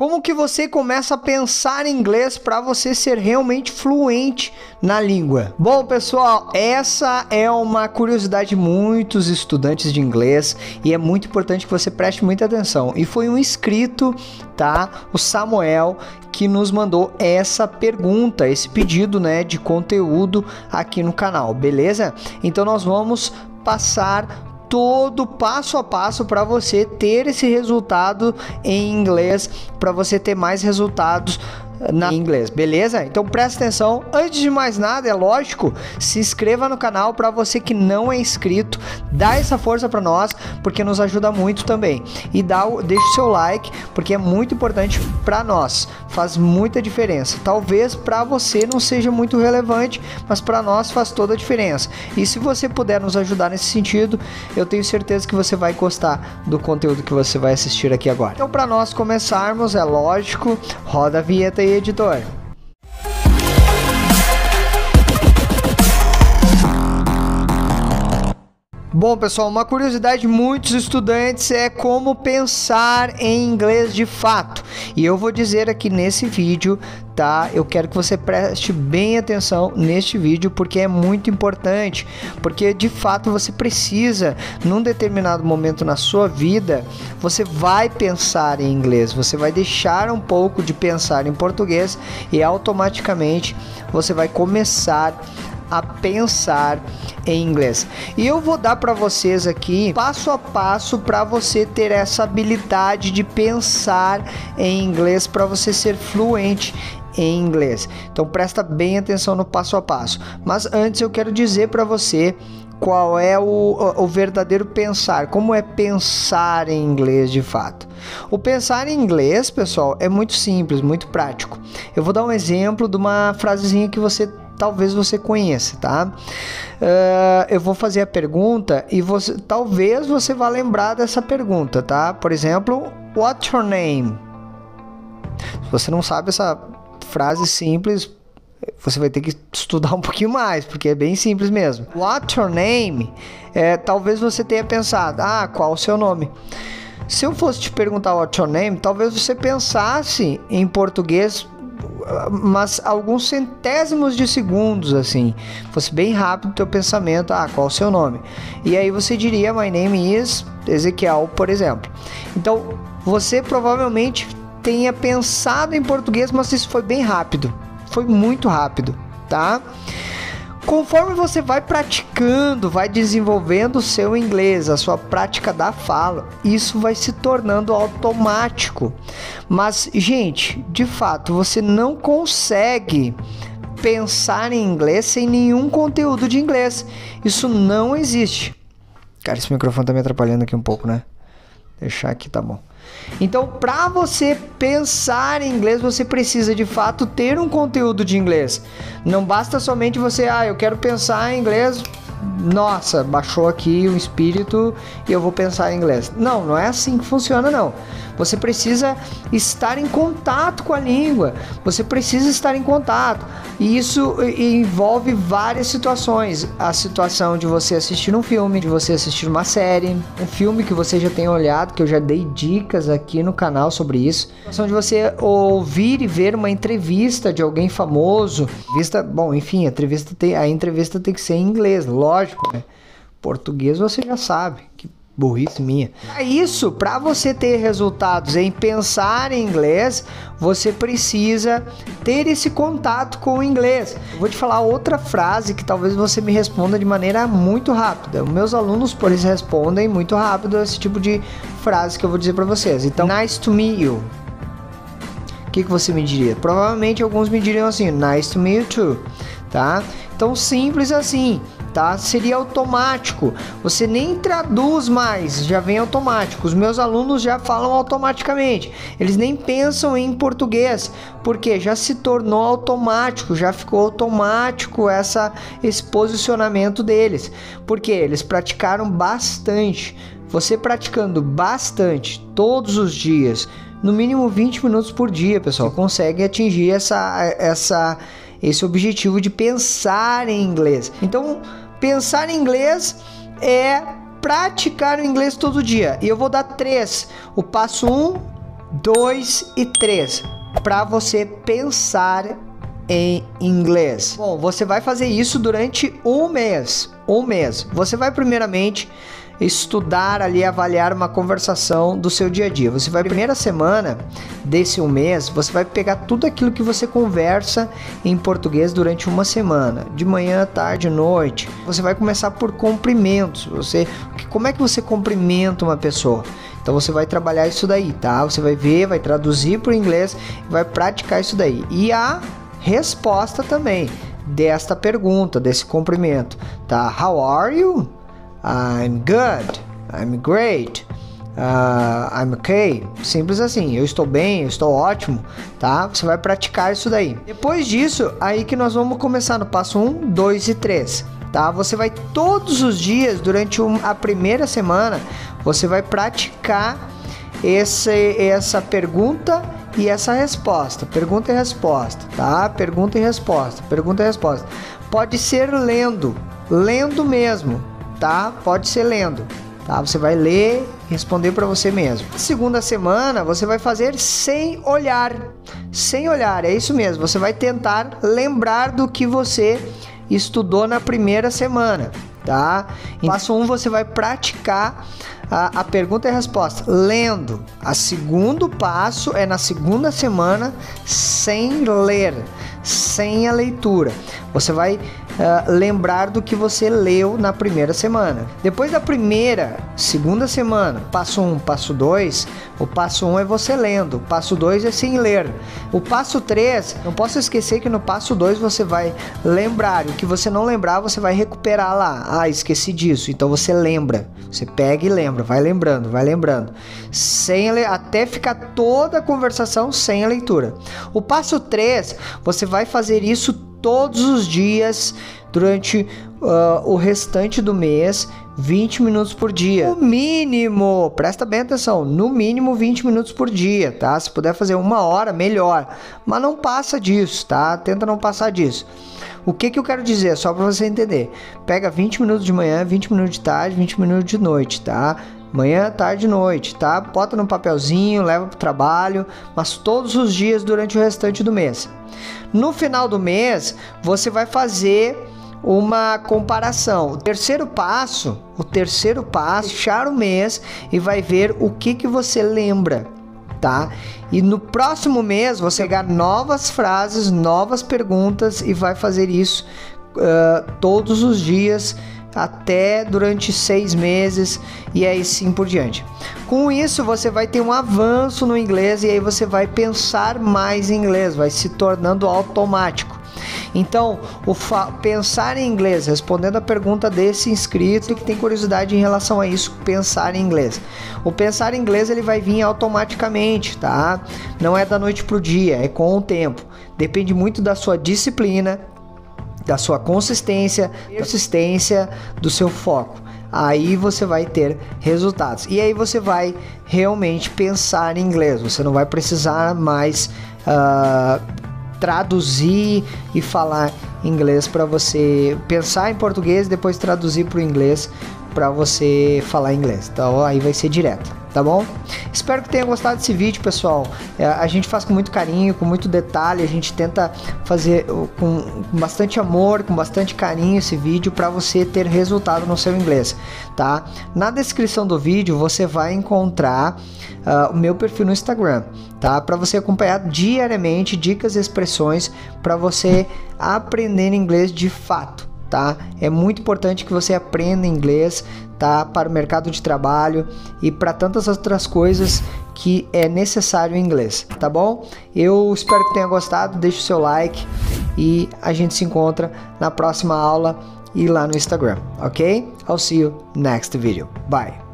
Como que você começa a pensar em inglês para você ser realmente fluente na língua? Bom, pessoal, essa é uma curiosidade de muitos estudantes de inglês e é muito importante que você preste muita atenção. E foi um inscrito, tá? O Samuel, que nos mandou essa pergunta, esse pedido, né, de conteúdo aqui no canal, beleza? Então nós vamos passar todo passo a passo para você ter esse resultado em inglês, para você ter mais resultados em inglês, beleza? Então presta atenção. Antes de mais nada, é lógico, se inscreva no canal. Para você que não é inscrito, dá essa força para nós, porque nos ajuda muito também. E deixa o seu like, porque é muito importante para nós, faz muita diferença. Talvez para você não seja muito relevante, mas para nós faz toda a diferença. E se você puder nos ajudar nesse sentido, eu tenho certeza que você vai gostar do conteúdo que você vai assistir aqui agora. Então, para nós começarmos, é lógico, roda a vinheta aí, editor. Bom, pessoal, uma curiosidade de muitos estudantes é como pensar em inglês de fato. E eu vou dizer aqui nesse vídeo, tá? Eu quero que você preste bem atenção neste vídeo, porque é muito importante. Porque de fato você precisa, num determinado momento na sua vida, você vai pensar em inglês. Você vai deixar um pouco de pensar em português e automaticamente você vai começar a pensar em inglês. E eu vou dar para vocês aqui passo a passo para você ter essa habilidade de pensar em inglês, para você ser fluente em inglês. Então presta bem atenção no passo a passo. Mas antes eu quero dizer para você qual é o verdadeiro pensar, como é pensar em inglês de fato. O pensar em inglês, pessoal, é muito simples, muito prático. Eu vou dar um exemplo de uma frasezinha que talvez você conheça, tá? Eu vou fazer a pergunta e talvez você vá lembrar dessa pergunta, tá? Por exemplo, what's your name? Se você não sabe essa frase simples, você vai ter que estudar um pouquinho mais, porque é bem simples mesmo. What's your name? Talvez você tenha pensado, qual o seu nome? Se eu fosse te perguntar what's your name, talvez você pensasse em português, mas alguns centésimos de segundos, assim, fosse bem rápido o teu pensamento, qual o seu nome? E aí você diria, my name is Ezequiel, por exemplo. Então, você provavelmente tenha pensado em português, mas isso foi bem rápido, foi muito rápido, tá? Conforme você vai praticando, vai desenvolvendo o seu inglês, a sua prática da fala, isso vai se tornando automático. Mas, gente, de fato, você não consegue pensar em inglês sem nenhum conteúdo de inglês. Isso não existe. Cara, esse microfone tá me atrapalhando aqui um pouco, né? Deixar aqui, tá bom. Então, para você pensar em inglês, você precisa de fato ter um conteúdo de inglês. Não basta somente você, eu quero pensar em inglês, nossa, baixou aqui o espírito e eu vou pensar em inglês. Não, não é assim que funciona, não. Você precisa estar em contato com a língua, você precisa estar em contato. E isso envolve várias situações. A situação de você assistir um filme, de você assistir uma série, um filme que você já tenha olhado, que eu já dei dicas aqui no canal sobre isso. A situação de você ouvir e ver uma entrevista de alguém famoso. Bom, enfim, a entrevista tem que ser em inglês, lógico, né? Português você já sabe, que burrice minha. Isso, para você ter resultados em pensar em inglês, você precisa ter esse contato com o inglês. Eu vou te falar outra frase que talvez você me responda de maneira muito rápida. Os meus alunos, por eles respondem muito rápido esse tipo de frase que eu vou dizer para vocês. Então, nice to meet you. O que você me diria? Provavelmente alguns me diriam assim, nice to meet you too, tá? Então, simples assim, tá? Seria automático. Você nem traduz mais, já vem automático. Os meus alunos já falam automaticamente. Eles nem pensam em português, porque já se tornou automático, já ficou automático esse posicionamento deles. Porque eles praticaram bastante. Você praticando bastante todos os dias, no mínimo 20 minutos por dia, pessoal, consegue atingir esse objetivo de pensar em inglês. Então, pensar em inglês é praticar o inglês todo dia. E eu vou dar 3. O passo 1, 2 e 3 para você pensar em inglês. Bom, você vai fazer isso durante um mês. Você vai primeiramente estudar ali, avaliar uma conversação do seu dia a dia. Você vai, primeira semana desse um mês, você vai pegar tudo aquilo que você conversa em português durante uma semana, de manhã, tarde, noite. Você vai começar por cumprimentos. Como é que você cumprimenta uma pessoa? Então você vai trabalhar isso daí, tá? Você vai ver, vai traduzir para o inglês, vai praticar isso daí. E a resposta também desta pergunta, desse cumprimento, tá? How are you? I'm good. I'm great. I'm okay. Simples assim. Eu estou bem, eu estou ótimo, tá? Você vai praticar isso daí. Depois disso, aí que nós vamos começar no passo 1, 2 e 3, tá? Você vai todos os dias, durante a primeira semana, você vai praticar essa pergunta e essa resposta. Pergunta e resposta, tá? Pergunta e resposta. Pergunta e resposta. Pode ser lendo mesmo, tá? Pode ser lendo, tá? Você vai ler e responder para você mesmo. Segunda semana, você vai fazer sem olhar. Sem olhar, é isso mesmo. Você vai tentar lembrar do que você estudou na primeira semana, tá? Em passo 1, você vai praticar a pergunta e a resposta lendo. O segundo passo é na segunda semana, sem ler, sem a leitura. Você vai lembrar do que você leu na primeira semana. Depois da segunda semana, passo 1, passo 2, o passo 1 é você lendo, o passo 2 é sem ler. O passo 3, não posso esquecer que no passo 2 você vai lembrar, o que você não lembrar você vai recuperar lá. Ah, esqueci disso, então você lembra, você pega e lembra, vai lembrando, sem até ficar toda a conversação sem a leitura. O passo 3, você vai fazer isso todos os dias durante o restante do mês, 20 minutos por dia. No mínimo, presta bem atenção, no mínimo 20 minutos por dia, tá? Se puder fazer 1 hora, melhor. Mas não passa disso, tá? Tenta não passar disso. O que eu quero dizer, só para você entender. Pega 20 minutos de manhã, 20 minutos de tarde, 20 minutos de noite, tá? Manhã, tarde e noite, tá? Bota no papelzinho, leva pro trabalho, mas todos os dias durante o restante do mês. No final do mês, você vai fazer uma comparação. O terceiro passo, fechar o mês e vai ver o que você lembra, tá? E no próximo mês, você pegar novas frases, novas perguntas e vai fazer isso todos os dias, até durante 6 meses e aí sim por diante. Com isso você vai ter um avanço no inglês e aí você vai pensar mais em inglês, vai se tornando automático. Então, pensar em inglês, respondendo a pergunta desse inscrito que tem curiosidade em relação a isso, pensar em inglês. O pensar em inglês ele vai vir automaticamente, tá? Não é da noite pro dia, é com o tempo. Depende muito da sua disciplina, da sua consistência, persistência, do seu foco. Aí você vai ter resultados. E aí você vai realmente pensar em inglês. Você não vai precisar mais traduzir e falar inglês para você pensar em português e depois traduzir para o inglês para você falar inglês. Então aí vai ser direto, tá bom? Espero que tenha gostado desse vídeo, pessoal. A gente faz com muito carinho, com muito detalhe, a gente tenta fazer com bastante amor, com bastante carinho esse vídeo para você ter resultado no seu inglês, tá? Na descrição do vídeo você vai encontrar o meu perfil no Instagram, tá? Para você acompanhar diariamente dicas e expressões para você aprender inglês de fato. Tá? É muito importante que você aprenda inglês, tá? Para o mercado de trabalho e para tantas outras coisas que é necessário inglês, tá bom? Eu espero que tenha gostado, deixe o seu like e a gente se encontra na próxima aula e lá no Instagram, ok? I'll see you next video. Bye!